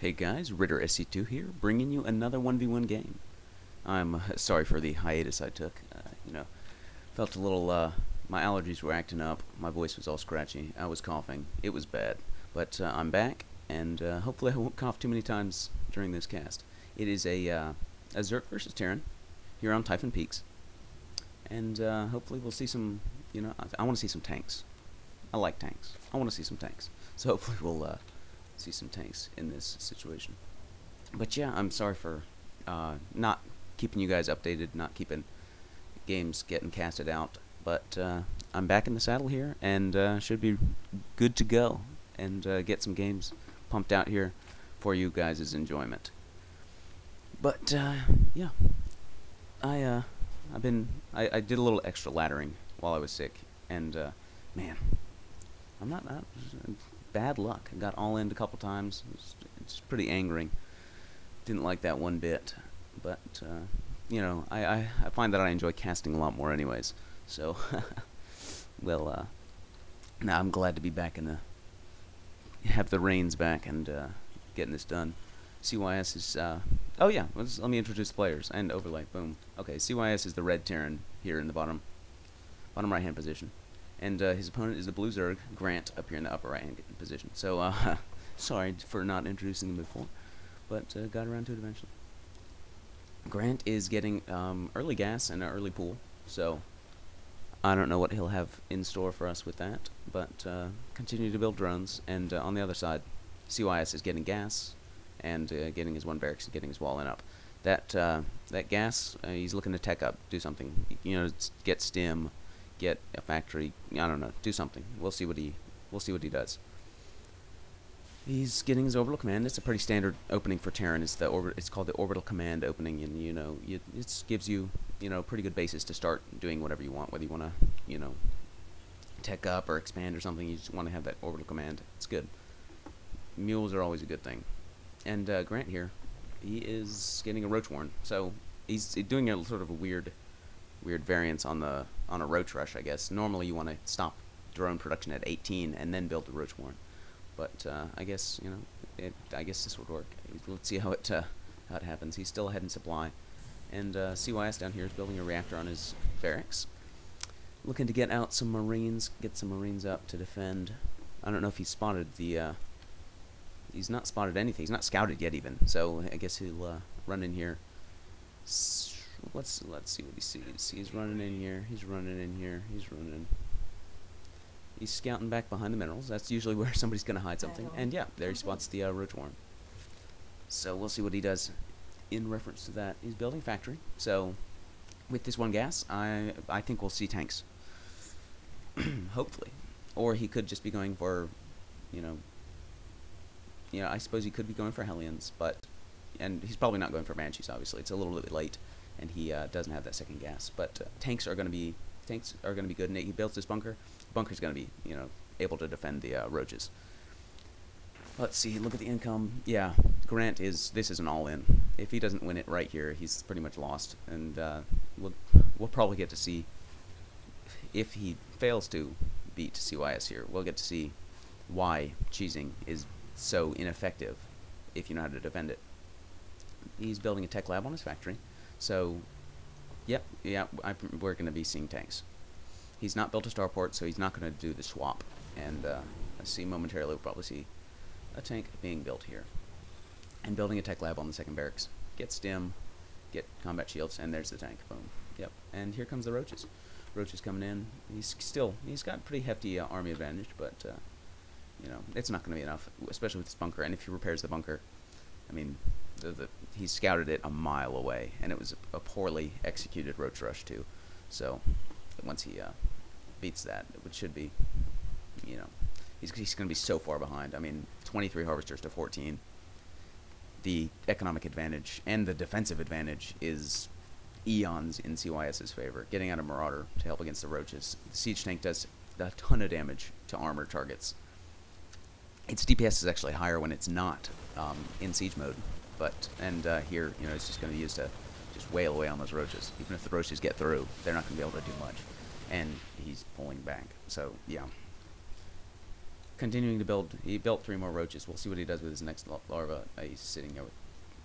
Hey guys, Ritter SC2 here, bringing you another 1v1 game. I'm sorry for the hiatus I took. Felt a little, my allergies were acting up, my voice was all scratchy, I was coughing, it was bad. But I'm back, and hopefully I won't cough too many times during this cast. It is a Zerg versus Terran, here on Typhon Peaks. And hopefully we'll see some, I want to see some tanks. I like tanks. I want to see some tanks. So hopefully we'll see some tanks in this situation. But yeah, I'm sorry for not keeping you guys updated, not keeping games getting casted out. But I'm back in the saddle here, and should be good to go, and get some games pumped out here for you guys' enjoyment. But yeah, I did a little extra laddering while I was sick, and man, I'm not bad luck. I got all in a couple times. It's pretty angering. Didn't like that one bit, but I find that I enjoy casting a lot more, anyways. So, well, now I'm glad to be back have the reins back and getting this done. CYS is oh yeah, let me introduce the players and overlay. Boom. Okay, CYS is the red Terran here in the bottom right hand position. And his opponent is the blue Zerg, Grant, up here in the upper right-hand position. So, sorry for not introducing him before, but got around to it eventually. Grant is getting early gas and an early pool, so I don't know what he'll have in store for us with that, but continue to build drones. And on the other side, CYS is getting gas and getting his one barracks and getting his wall in up. That gas, he's looking to tech up, do something, get stim, get a factory, I don't know, do something. We'll see what he does. He's getting his orbital command. It's a pretty standard opening for Terran. It's called the orbital command opening, and it gives you pretty good basis to start doing whatever you want, whether you want to tech up or expand or something. You just want to have that orbital command. It's good. Mules are always a good thing. And Grant here, he is getting a roach warren, so he's doing a sort of a weird variance on a roach rush, I guess. Normally you want to stop drone production at 18 and then build the roach warren, but I guess I guess this would work. Let's see how it happens. He's still ahead in supply, and CYS down here is building a reactor on his barracks, looking to get out some marines, get some marines up to defend. I don't know if he's spotted the. He's not spotted anything. He's not scouted yet even. So I guess he'll run in here. Let's see what he sees. He's running in here. He's running in here. He's running. He's scouting back behind the minerals. That's usually where somebody's going to hide something. And yeah, there he spots the roach warren. So we'll see what he does in reference to that. He's building a factory. So with this one gas, I think we'll see tanks. Hopefully. Or he could just be going for, I suppose he could be going for Hellions, and he's probably not going for Banshees, obviously. It's a little bit late, and he doesn't have that second gas. But tanks are going to be good. And he builds this bunker. The bunker's going to be able to defend the roaches. Let's see. Look at the income. Yeah, Grant this is an all-in. If he doesn't win it right here, he's pretty much lost. And we'll probably get to see, if he fails to beat CYS here, we'll get to see why cheesing is so ineffective if you know how to defend it. He's building a tech lab on his factory, so yeah, we're going to be seeing tanks. He's not built a starport, so he's not going to do the swap, and I see momentarily we'll probably see a tank being built here, and building a tech lab on the second barracks. Get stim, get combat shields, and there's the tank. Boom. Yep. And here comes the roaches. Roaches coming in. He's got pretty hefty army advantage, but it's not going to be enough, especially with this bunker. And if he repairs the bunker, I mean, he scouted it a mile away, and it was a poorly executed roach rush too. So once he beats that, it should be, he's going to be so far behind. I mean, 23 harvesters to 14. The economic advantage and the defensive advantage is eons in CYS's favor. Getting out a Marauder to help against the roaches. The siege tank does a ton of damage to armor targets. Its DPS is actually higher when it's not in siege mode, here, it's just going to be used to just wail away on those roaches. Even if the roaches get through, they're not going to be able to do much. And he's pulling back. So, yeah. continuing to build. He built 3 more roaches. We'll see what he does with his next larva. He's sitting there with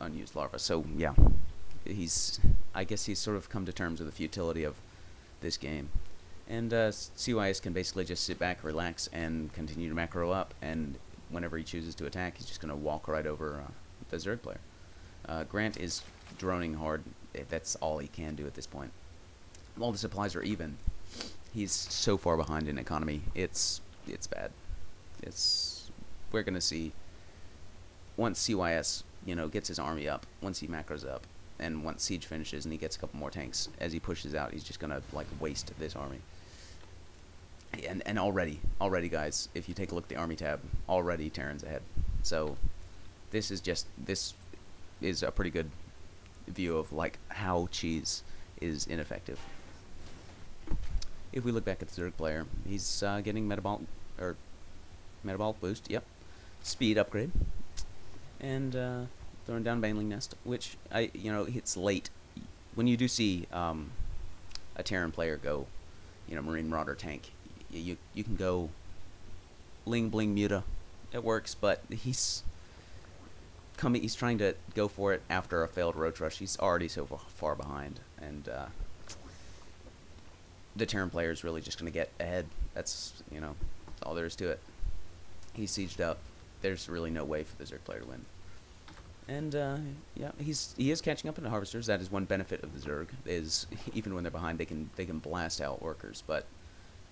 unused larva. So yeah, I guess he's sort of come to terms with the futility of this game. And CYS can basically just sit back, relax, and continue to macro up. And whenever he chooses to attack, he's just going to walk right over the Zerg player. Grant is droning hard. That's all he can do at this point. While the supplies are even, he's so far behind in economy. It's bad. We're going to see once CYS gets his army up, once he macros up, and once siege finishes and he gets a couple more tanks, as he pushes out, he's just going to like waste this army. And already guys, if you take a look at the army tab, already Terran's ahead. So this is a pretty good view of like how cheese is ineffective. If we look back at the Zerg player, he's getting metabolic boost, yep, speed upgrade, and throwing down Baneling Nest, which it's late. When you do see a Terran player go, Marine Marauder tank, you can go Ling Bling Muta, it works, but he's trying to go for it after a failed roach rush. He's already so far behind, and the Terran player is really just going to get ahead. That's all there is to it. He's sieged up. There's really no way for the Zerg player to win. And yeah, he is catching up into harvesters. That is one benefit of the Zerg, is even when they're behind, they can blast out workers. But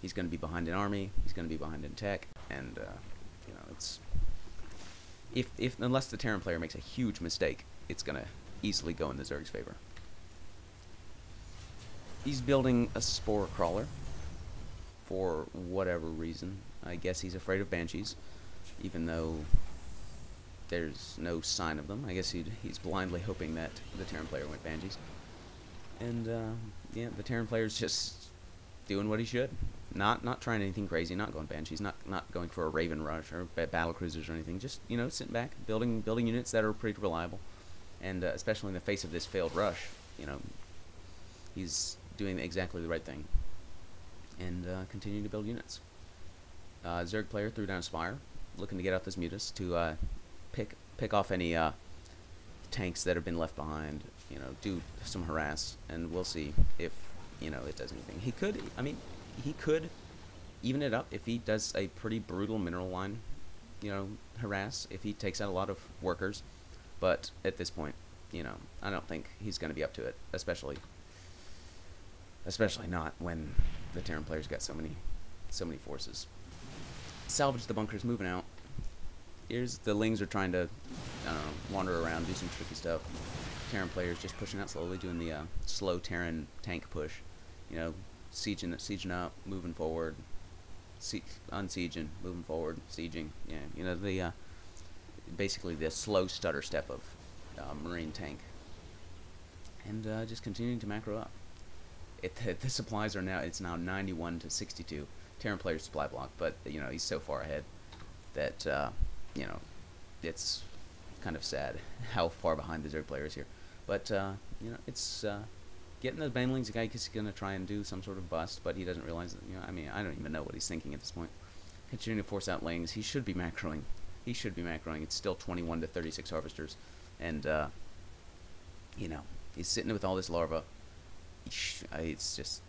he's going to be behind in army. He's going to be behind in tech, and it's unless the Terran player makes a huge mistake, it's going to easily go in the Zerg's favor. He's building a spore crawler for whatever reason. I guess he's afraid of banshees, even though there's no sign of them. I guess he's blindly hoping that the Terran player went banshees. And yeah, the Terran player's just doing what he should. Not trying anything crazy, not going banshees, not going for a Raven rush or battle cruisers or anything. Just sitting back, building units that are pretty reliable, and especially in the face of this failed rush, he's doing exactly the right thing, and continuing to build units. Zerg player threw down a Spire, looking to get out this Mutas to pick off any tanks that have been left behind. Do some harass, and we'll see if it does anything. He could even it up if he does a pretty brutal mineral line, harass, if he takes out a lot of workers. But at this point, I don't think he's going to be up to it, especially not when the Terran player's got so many forces. Salvage the bunkers, moving out. Here's the Lings are trying to, wander around, do some tricky stuff. Terran players just pushing out slowly, doing the slow Terran tank push. Sieging up, moving forward, unsieging, moving forward, sieging. Yeah, the basically the slow stutter step of Marine tank, and just continuing to macro up. The supplies are it's now 91 to 62. Terran player's supply block, but he's so far ahead that it's kind of sad how far behind the Zerg player is here. But it's getting the Banelings. The guy is going to try and do some sort of bust, but he doesn't realize that. I don't even know what he's thinking at this point. Continuing to force out Lings. He should be macroing. It's still 21 to 36 harvesters, and he's sitting with all this larva. It's just,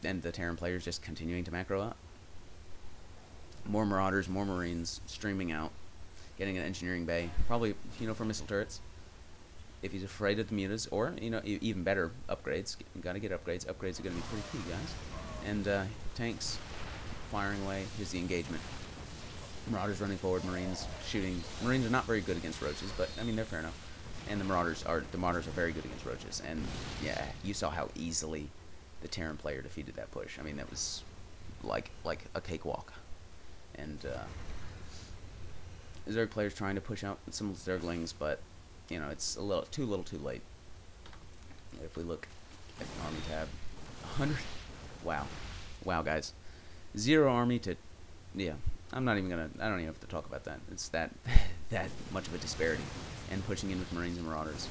and the Terran player's just continuing to macro up. More Marauders, more Marines streaming out, getting an engineering bay, probably for missile turrets. If he's afraid of the mutas, or even better, upgrades. You gotta get upgrades. Upgrades are gonna be pretty key, guys. And tanks firing away. Here's the engagement. Marauders running forward, Marines shooting. Marines are not very good against roaches, but they're fair enough. And the Marauders are very good against roaches. And yeah, you saw how easily the Terran player defeated that push. That was like a cakewalk. And Zerg player's trying to push out some Zerglings, but it's a little too late. If we look at the army tab, 100. Wow, guys, 0 army to, yeah. I don't even have to talk about that. It's that much of a disparity. And pushing in with Marines and Marauders,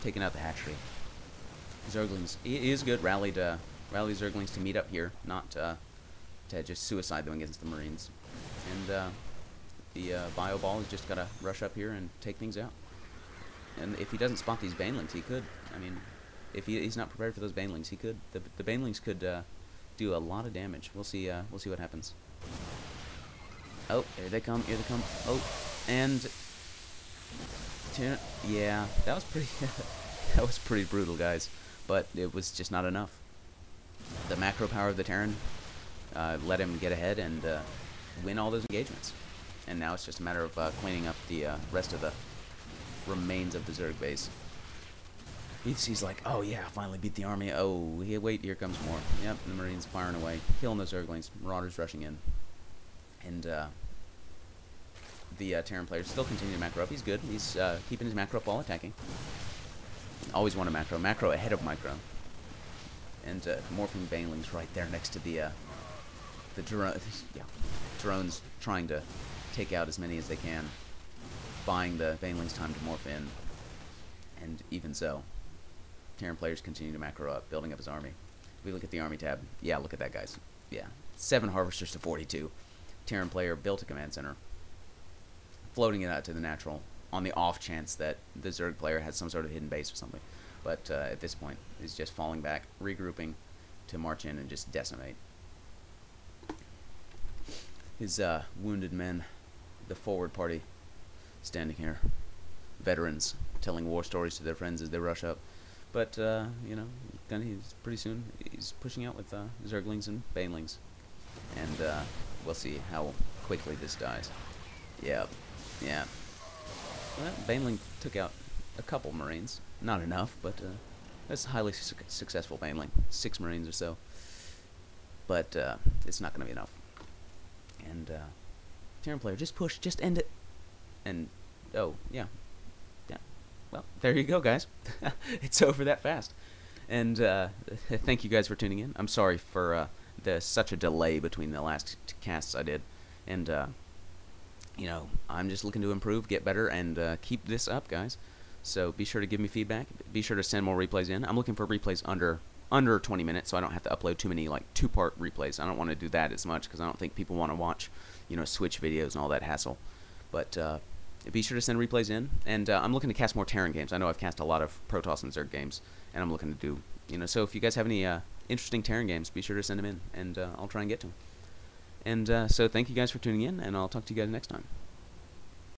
taking out the hatchery. Zerglings, it is good. Rally Zerglings to meet up here, not to just suicide them against the Marines. And the Bio Ball has just got to rush up here and take things out. And if he doesn't spot these Banelings, he could. I mean, if he's not prepared for those Banelings, he could. The Banelings could do a lot of damage. We'll see. We'll see what happens. Oh, here they come. Here they come. Oh, and yeah, that was pretty. That was pretty brutal, guys. But it was just not enough. The macro power of the Terran let him get ahead and win all those engagements. And now it's just a matter of cleaning up the rest of the remains of the Zerg base. He's like, oh yeah, finally beat the army. Oh, wait, here comes more. Yep, the Marines firing away, killing those Zerglings. Marauders rushing in. And the Terran players still continue to macro up. He's good. He's keeping his macro up while attacking. Always want a macro. Macro ahead of micro. And morphing Banelings right there next to the drone. Yeah, drones trying to take out as many as they can, buying the Banelings time to morph in. And even so, Terran players continue to macro up, building up his army. If we look at the army tab, yeah, look at that, guys. Yeah, 7 harvesters to 42. Terran player built a command center, floating it out to the natural on the off chance that the Zerg player has some sort of hidden base or something. But at this point, he's just falling back, regrouping to march in and just decimate. His wounded men, the forward party, standing here, veterans telling war stories to their friends as they rush up. But you know, he's pretty soon he's pushing out with Zerglings and Banelings, and we'll see how quickly this dies. Yeah, yeah. Well, Baneling took out a couple Marines, not enough, but that's a highly successful Baneling, 6 Marines or so. But it's not going to be enough. And Terran player, just push, just end it. And oh yeah. Well, there you go, guys. It's over that fast. And thank you guys for tuning in. I'm sorry for such a delay between the last casts I did. And, you know, I'm just looking to improve, get better, and keep this up, guys. So be sure to give me feedback. Be sure to send more replays in. I'm looking for replays under 20 minutes, so I don't have to upload too many, like, 2-part replays. I don't want to do that as much because I don't think people want to watch, you know, Switch videos and all that hassle. But be sure to send replays in, and I'm looking to cast more Terran games. I know I've cast a lot of Protoss and Zerg games, and I'm looking to do, you know, so if you guys have any interesting Terran games, be sure to send them in, and I'll try and get to them. And so thank you guys for tuning in, and I'll talk to you guys next time.